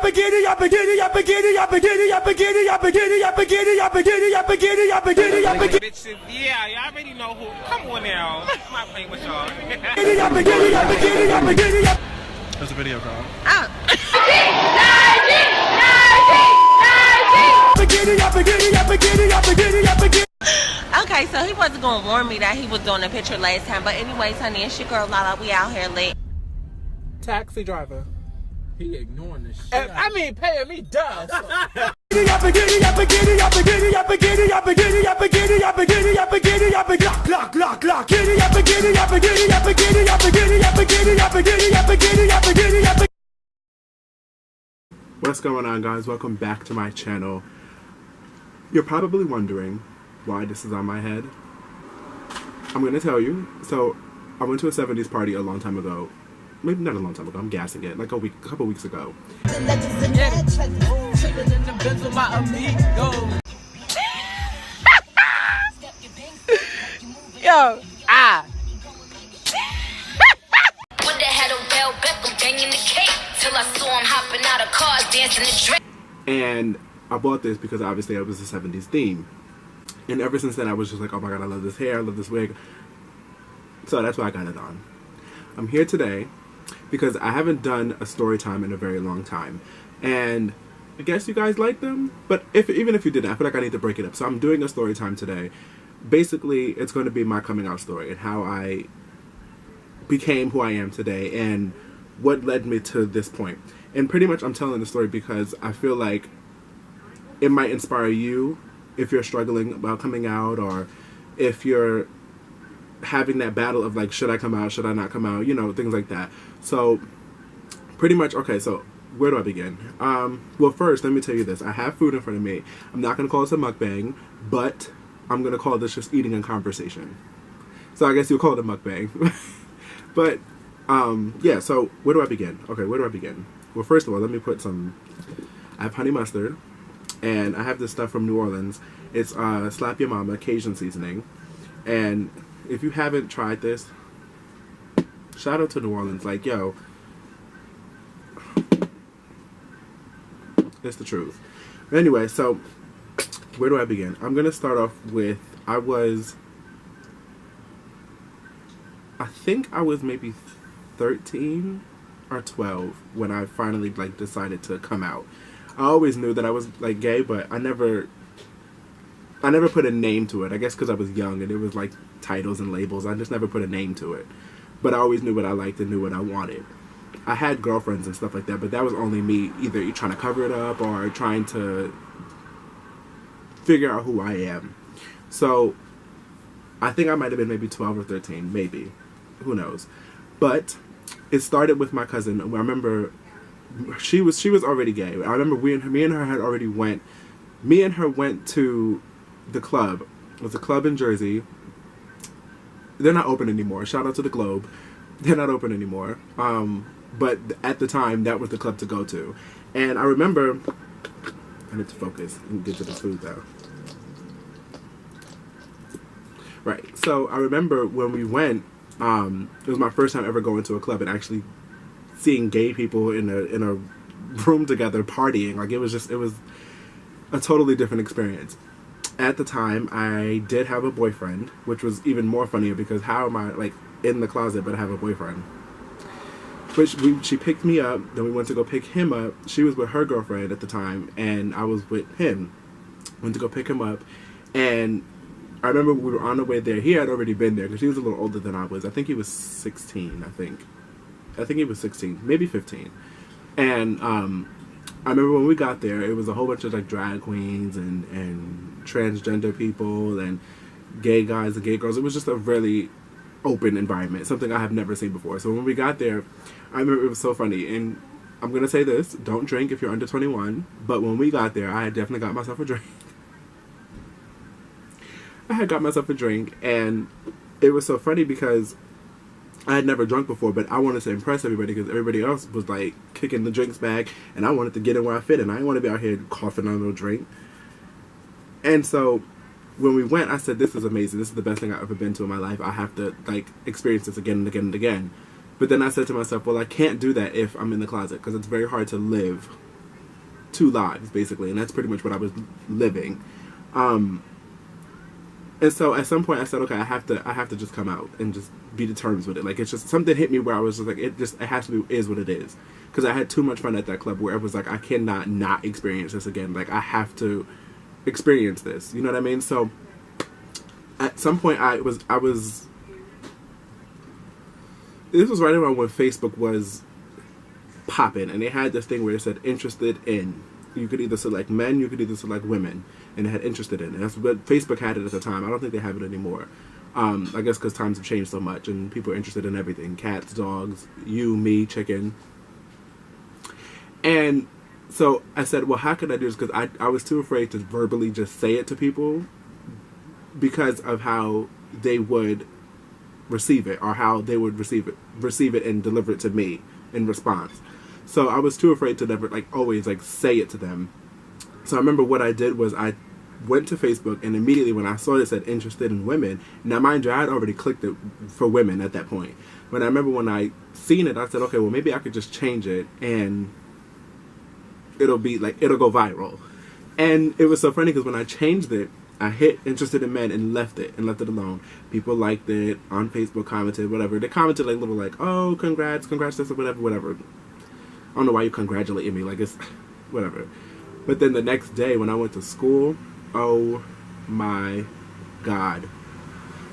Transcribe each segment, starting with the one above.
Yeah, y'all already know who. Come on now. I'm not playing with y'all. There's a video, girl. Okay, so he wasn't going to warn me that he was doing a picture last time. But anyways, honey, it's your girl Lala. We out here late. Taxi driver. He ignoring this shit. I mean, paying me dust. What's going on, guys? Welcome back to my channel. You're probably wondering why this is on my head. I'm gonna tell you. So I went to a 70s party a long time ago. Maybe not a long time ago, I'm gassing it, like a couple weeks ago. Yo, When they had a bell Beckham banging the cake till I saw him hopping out of cars dancing the drink. And I bought this because obviously it was a 70s theme. And ever since then I was just like, oh my god, I love this hair, I love this wig. So that's why I got it on. I'm here today because I haven't done a story time in a very long time. And I guess you guys like them, but even if you didn't, I feel like I need to break it up. So I'm doing a story time today. Basically, it's going to be my coming out story and how I became who I am today and what led me to this point. And pretty much I'm telling the story because I feel like it might inspire you if you're struggling about coming out, or if you're having that battle of like, should I come out, should I not come out, you know, things like that. So pretty much, okay, so where do I begin? Well, first, let me tell you this. I have food in front of me. I'm not going to call this a mukbang, but I'm going to call this just eating and conversation. So I guess you'll call it a mukbang. But, yeah, so where do I begin? Okay, where do I begin? Well, first of all, let me put some, I have honey mustard, and I have this stuff from New Orleans. It's Slap Your Mama Cajun seasoning. And if you haven't tried this, shout out to New Orleans. Like, yo, it's the truth. Anyway, so where do I begin? I'm gonna start off with, I think I was maybe 13 or 12 when I finally like decided to come out. I always knew that I was like gay, but I never put a name to it. I guess because I was young and it was like titles and labels. I just never put a name to it. But I always knew what I liked and knew what I wanted. I had girlfriends and stuff like that, but that was only me either trying to cover it up or trying to figure out who I am. So I think I might have been maybe 12 or 13, maybe. Who knows? But it started with my cousin. I remember she was already gay. I remember me and her had already went to the club. It was a club in Jersey. They're not open anymore. Shout out to the Globe. They're not open anymore. But at the time, that was the club to go to. And I remember, I need to focus and get to the food though. Right. So I remember when we went, it was my first time ever going to a club and actually seeing gay people in a room together partying. Like it was a totally different experience. At the time, I did have a boyfriend, which was even more funnier because how am I like in the closet but I have a boyfriend? But she picked me up, then we went to go pick him up. She was with her girlfriend at the time, and I was with him. Went to go pick him up, and I remember we were on the way there. He had already been there because he was a little older than I was. I think he was 16, I think he was 16, maybe 15. And I remember when we got there, it was a whole bunch of like drag queens and transgender people and gay guys and gay girls. It was just a really open environment, something I have never seen before. So when we got there, I remember it was so funny. And I'm going to say this, don't drink if you're under 21. But when we got there, I had definitely got myself a drink. I had got myself a drink, and it was so funny because I had never drunk before, but I wanted to impress everybody because everybody else was like kicking the drinks back, and I wanted to get in where I fit, and I didn't want to be out here coughing on no drink. And so when we went, I said, this is amazing. This is the best thing I've ever been to in my life. I have to like experience this again and again and again. But then I said to myself, well, I can't do that if I'm in the closet because it's very hard to live two lives basically, and that's pretty much what I was living. And so at some point I said, okay, I have to just come out and just be to terms with it. Like, it's just something hit me where I was just like, it has to be, is what it is. Because I had too much fun at that club where it was like, I cannot not experience this again. Like, I have to experience this. You know what I mean? So at some point this was right around when Facebook was popping, and they had this thing where it said interested in. You could either select men, you could either select women, and it had interested in. And that's what Facebook had it at the time. I don't think they have it anymore. I guess because times have changed so much, and people are interested in everything. Cats, dogs, you, me, chicken. And so I said, well, how could I do this? Because I was too afraid to verbally just say it to people because of how they would receive it, or how they would receive it and deliver it to me in response. So I was too afraid to never, like, always, like, say it to them. So I remember what I did was I went to Facebook, and immediately when I saw it said interested in women, now mind you, I had already clicked it for women at that point. But I remember when I seen it, I said, okay, well, maybe I could just change it and it'll be like, it'll go viral. And it was so funny because when I changed it, I hit interested in men and left it alone. People liked it on Facebook, commented, whatever. They commented like little like, oh, congrats, this or whatever. I don't know why you congratulating me, like, it's whatever. But then the next day when I went to school, oh my God.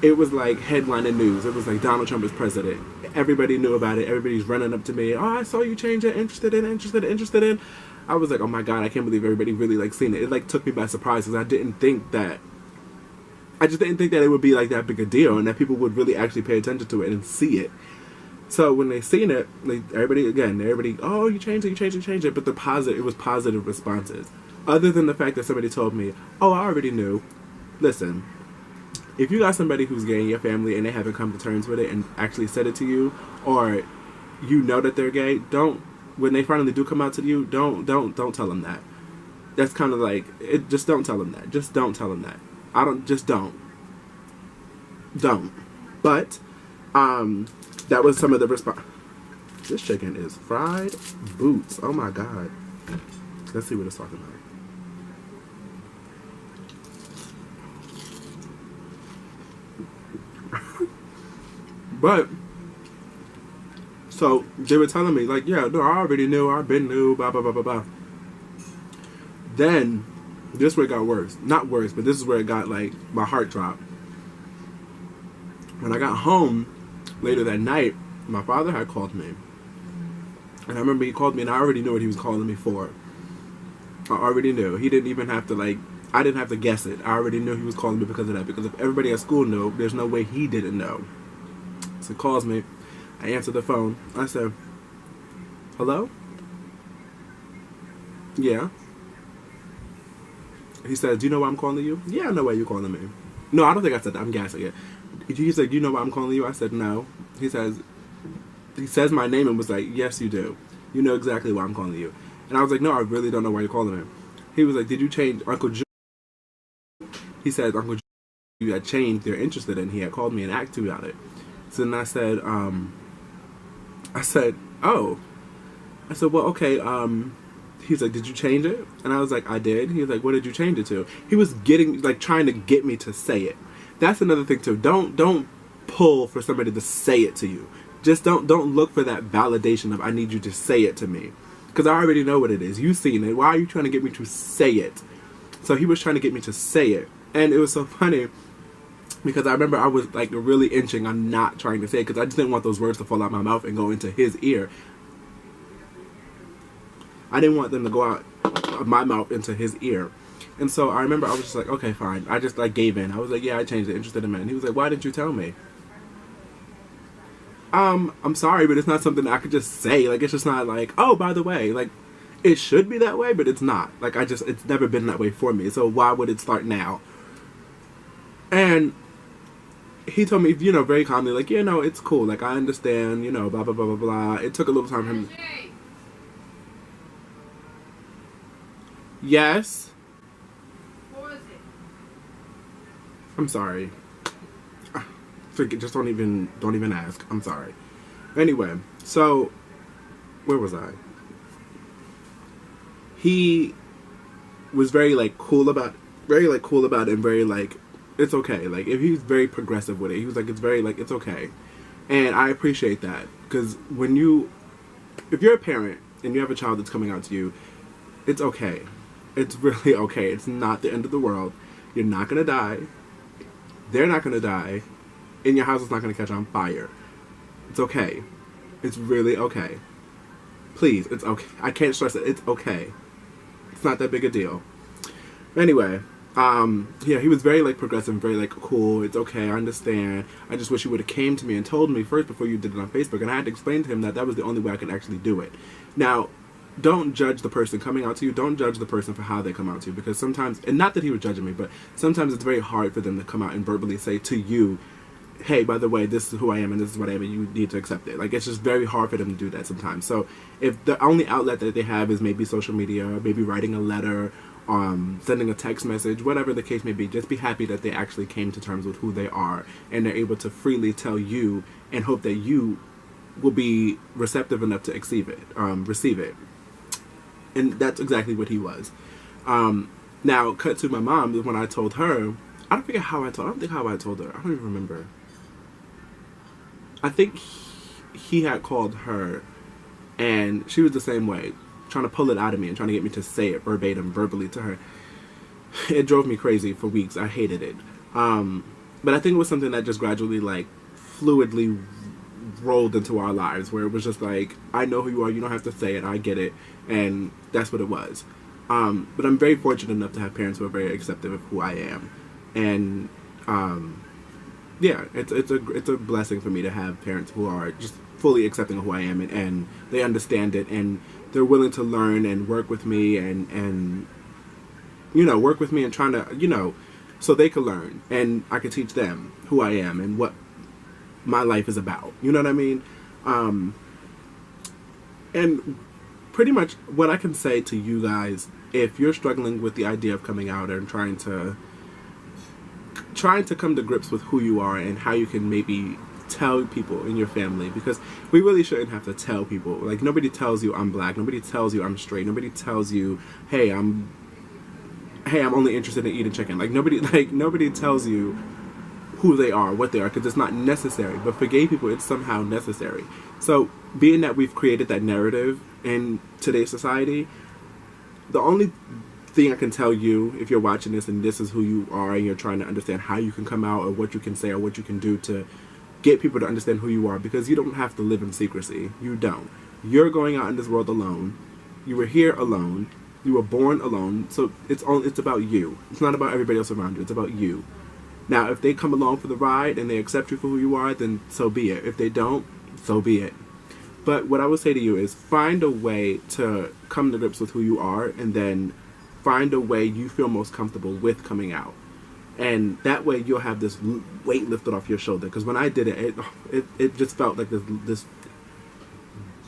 It was like headlining news. It was like Donald Trump is president. Everybody knew about it. Everybody's running up to me. Oh, I saw you change it. Interested in. I was like, oh my God, I can't believe everybody really like seen it. It like took me by surprise because I just didn't think that it would be like that big a deal and that people would really actually pay attention to it and see it. So when they seen it, like everybody, oh, you changed it. But it was positive responses. Other than the fact that somebody told me, oh, I already knew. Listen, if you got somebody who's gay in your family and they haven't come to terms with it and actually said it to you, or you know that they're gay, when they finally do come out to you, don't tell them that. That's kind of like, just don't tell them that. Just don't tell them that. Don't. But, that was some of the response. This chicken is fried boots. Oh my God. Let's see what it's talking about. But, so they were telling me, like, yeah, no, I already knew, I've been knew, blah, blah, blah, blah, blah. Then, this is where it got worse. Not worse, but this is where it got, like, my heart dropped. When I got home later that night, my father had called me. And I remember he called me, and I already knew what he was calling me for. I already knew. He didn't even have to, like, I didn't have to guess it. I already knew he was calling me because of that. Because if everybody at school knew, there's no way he didn't know. So he calls me. I answer the phone. I said, hello? Yeah. He said, do you know why I'm calling you? Yeah, I know why you're calling me. No, I don't think I said that. I'm gassing it. He said, do you know why I'm calling you? I said, no. He says my name and was like, yes, you do. You know exactly why I'm calling you. And I was like, no, I really don't know why you're calling me. He was like, did you change Uncle Joe? He said, Uncle Joe, you had changed, they're interested in. He had called me and asked me about it. So then I said, oh. I said, well, okay, he's like, did you change it? And I was like, I did. He was like, what did you change it to? He was trying to get me to say it. That's another thing too. Don't pull for somebody to say it to you. Just don't look for that validation of I need you to say it to me. Because I already know what it is. You've seen it. Why are you trying to get me to say it? So he was trying to get me to say it. And it was so funny because I remember I was like really inching on not trying to say it because I just didn't want those words to fall out my mouth and go into his ear. I didn't want them to go out of my mouth into his ear. And so I remember I was just like, okay, fine. I just like gave in. I was like, yeah, I changed it. Interested in men. And he was like, why didn't you tell me? I'm sorry, but it's not something that I could just say. Like, it's just not like, oh, by the way, like, it should be that way, but it's not. Like, it's never been that way for me. So why would it start now? And he told me, you know, very calmly, like, yeah, no, it's cool. Like, I understand, you know, blah, blah, blah, blah, blah. It took a little time for him. Yes? What was it? I'm sorry. Just don't even ask. I'm sorry. Anyway, so where was I? he was very like cool about it, and very like, it's okay. Like, if he's very progressive with it, he was like, it's very like, it's okay. And I appreciate that, because if you're a parent and you have a child that's coming out to you, it's okay. It's really okay. It's not the end of the world. You're not gonna die. They're not gonna die. And your house is not gonna catch on fire. It's okay. It's really okay. Please, it's okay. I can't stress it. It's okay. It's not that big a deal. Anyway, yeah, he was very like progressive, very like, cool, it's okay, I understand. I just wish you would have came to me and told me first before you did it on Facebook. And I had to explain to him that was the only way I could actually do it. Now, don't judge the person coming out to you. Don't judge the person for how they come out to you, because sometimes, and not that he was judging me, but sometimes it's very hard for them to come out and verbally say to you, hey, by the way, this is who I am and this is what I am, and you need to accept it. Like, it's just very hard for them to do that sometimes. So if the only outlet that they have is maybe social media, maybe writing a letter, sending a text message, whatever the case may be, just be happy that they actually came to terms with who they are, and they're able to freely tell you, and hope that you will be receptive enough to receive it. And that's exactly what he was. Now, cut to my mom. When I told her, I don't think how I told her. I don't even remember. I think he had called her, and she was the same way, trying to pull it out of me and trying to get me to say it verbatim, verbally to her. It drove me crazy for weeks. I hated it. But I think it was something that just gradually, like, fluidly rolled into our lives, where it was just like, I know who you are, you don't have to say it, I get it, and that's what it was. But I'm very fortunate enough to have parents who are very accepting of who I am, and yeah, it's a blessing for me to have parents who are just fully accepting of who I am, and they understand it, and they're willing to learn and work with me, and you know, work with me and trying to, you know, so they can learn and I can teach them who I am and what my life is about. You know what I mean? And pretty much what I can say to you guys, if you're struggling with the idea of coming out and trying to come to grips with who you are and how you can maybe tell people in your family, because we really shouldn't have to tell people. Like, nobody tells you I'm black, nobody tells you I'm straight, nobody tells you, hey, I'm only interested in eating chicken. Like, nobody tells you who they are, what they are, because it's not necessary. But for gay people, it's somehow necessary. So, being that we've created that narrative in today's society, the only thing I can tell you, if you're watching this and this is who you are and you're trying to understand how you can come out or what you can say or what you can do to get people to understand who you are, because you don't have to live in secrecy. You don't. You're going out in this world alone. You were here alone. You were born alone. So it's about you. It's not about everybody else around you. It's about you. Now, if they come along for the ride and they accept you for who you are, then so be it. If they don't, so be it. But what I would say to you is find a way to come to grips with who you are, and then find a way you feel most comfortable with coming out. And that way you'll have this weight lifted off your shoulder. Because when I did it just felt like this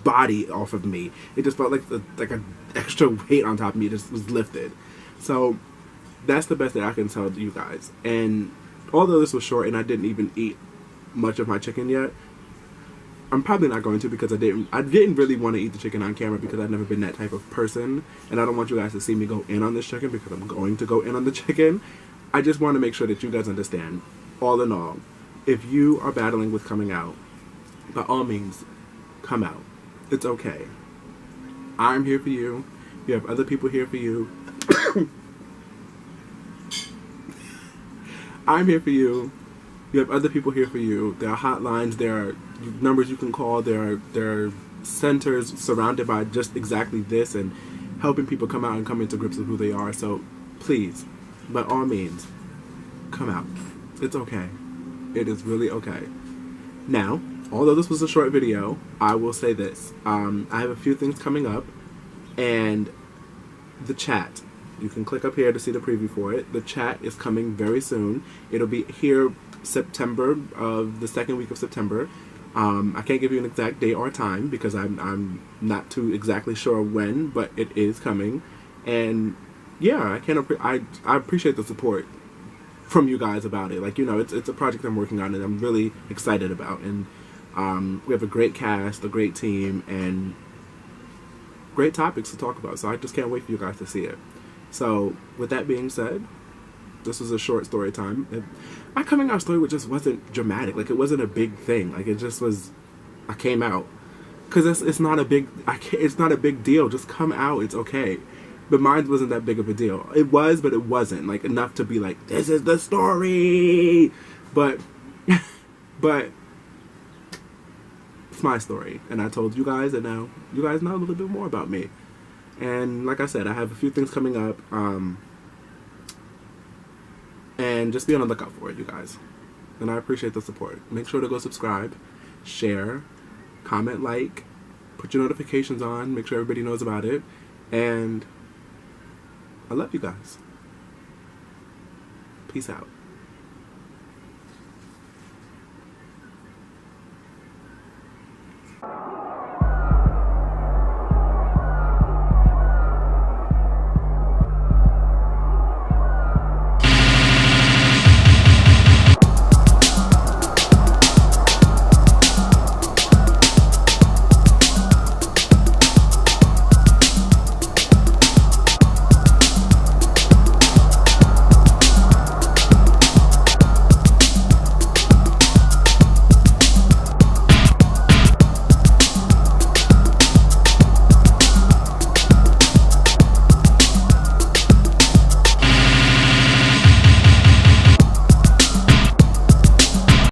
body off of me. It just felt like an extra weight on top of me. It just was lifted. So that's the best that I can tell you guys. And although this was short and I didn't even eat much of my chicken yet, I'm probably not going to, because I didn't really want to eat the chicken on camera, because I've never been that type of person, and I don't want you guys to see me go in on this chicken, because I'm going to go in on the chicken. I just want to make sure that you guys understand, all in all, if you are battling with coming out, by all means, come out. It's okay. I'm here for you. You have other people here for you. I'm here for you. You have other people here for you. There are hotlines, there are numbers you can call, there are centers surrounded by just exactly this, and helping people come out and come into grips with who they are. So please, by all means, come out. It's okay. It is really okay. Now, although this was a short video, I will say this. I have a few things coming up, and the chat. You can click up here to see the preview for it. The chat is coming very soon. It'll be here September, of the second week of September. I can't give you an exact date or time because I'm not too exactly sure when, but it is coming. And yeah, I appreciate the support from you guys about it. Like, you know, it's a project I'm working on and I'm really excited about. And we have a great cast, a great team, and great topics to talk about. So I just can't wait for you guys to see it. So with that being said, this was a short story time. My coming out story just wasn't dramatic. Like, it wasn't a big thing. Like, it just was, I came out. Because it's not a big, it's not a big deal. Just come out. It's okay. But mine wasn't that big of a deal. It was, but it wasn't. Like, enough to be like, this is the story. But it's my story. And I told you guys, and now you guys know a little bit more about me. And like I said, I have a few things coming up. And just be on the lookout for it, you guys. And I appreciate the support. Make sure to go subscribe, share, comment, like, put your notifications on, make sure everybody knows about it. And I love you guys. Peace out.